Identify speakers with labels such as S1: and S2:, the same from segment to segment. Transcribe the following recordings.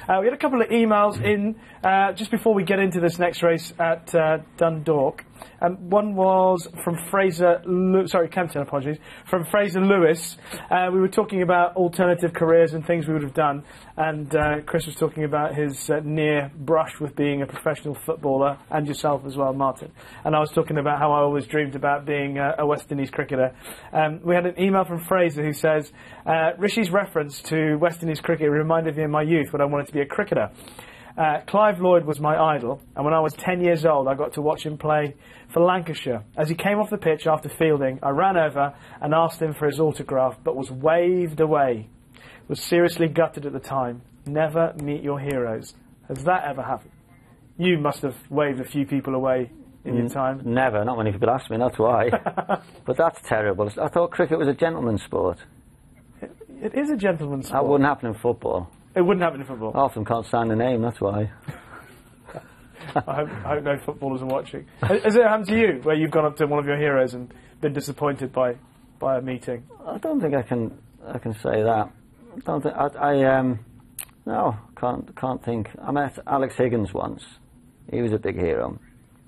S1: We had a couple of emails in just before we get into this next race at Dundalk. One was from Kempton, apologies, from Fraser Lewis. We were talking about alternative careers and things we would have done, and Chris was talking about his near brush with being a professional footballer, and yourself as well, Martin. And I was talking about how I always dreamed about being a West Indies cricketer. We had an email from Fraser who says, Rishi's reference to West Indies cricket reminded me of my youth when I wanted to be a cricketer. Clive Lloyd was my idol, and when I was 10 years old I got to watch him play for Lancashire. As he came off the pitch after fielding, I ran over and asked him for his autograph, but was waved away. Was seriously gutted at the time. Never meet your heroes. Has that ever happened? You must have waved a few people away in your time.
S2: Never, not many people ask me, that's why. But that's terrible. I thought cricket was a gentleman's sport.
S1: It is a gentleman's sport.
S2: That wouldn't happen in football.
S1: It wouldn't happen in football.
S2: Half of them can't stand the name, that's why.
S1: I hope no footballers are watching. Has it happened to you, where you've gone up to one of your heroes and been disappointed by a meeting?
S2: I don't think I can say that. I don't think no, can't think. I met Alex Higgins once. He was a big hero.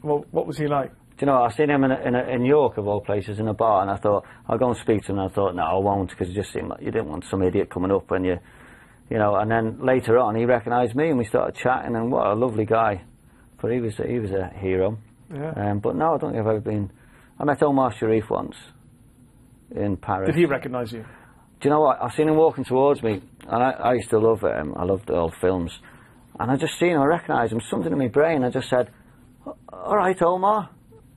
S1: Well, what was he like?
S2: Do you know, I seen him in York, of all places, in a bar, and I thought, I'll go and speak to him, and I thought, no, I won't, because it just seemed like you didn't want some idiot coming up when you know, and then later on he recognised me and we started chatting, and what a lovely guy. But he was a hero.
S1: Yeah.
S2: But no, I don't think I've ever been. I met Omar Sharif once in Paris.
S1: Did he recognise you?
S2: Do you know what? I seen him walking towards me, and I used to love him. I loved the old films, and I just seen him. I recognised him. Something in my brain. I just said, "All right, Omar,"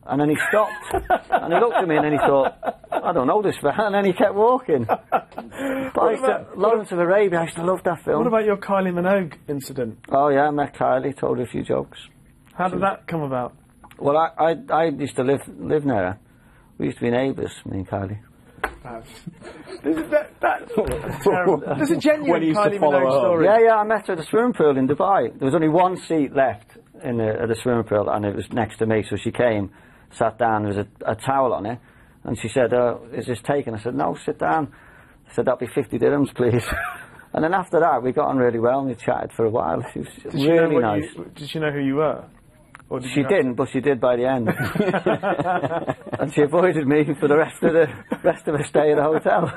S2: and then he stopped and he looked at me, and then he thought, "I don't know this man," and then he kept walking. But Lawrence of Arabia, I used to love that film.
S1: What about your Kylie Minogue incident?
S2: Oh yeah, I met Kylie, told her a few jokes.
S1: How did that come about?
S2: Well, I used to live near her. We used to be neighbours, me and Kylie.
S1: That's terrible. There's a genuine Kylie Minogue story.
S2: Yeah, I met her at the swimming pool in Dubai. There was only one seat left at the swimming pool, and it was next to me, so she came, sat down, there was a towel on it, and she said, is this taken? I said, no, sit down. I said, that'll be 50 dirhams, please. And then after that, we got on really well, and we chatted for a while. She was really nice.
S1: Did she know who you were? Or did
S2: she didn't, but she did by the end. And she avoided me for the rest of her stay at the hotel.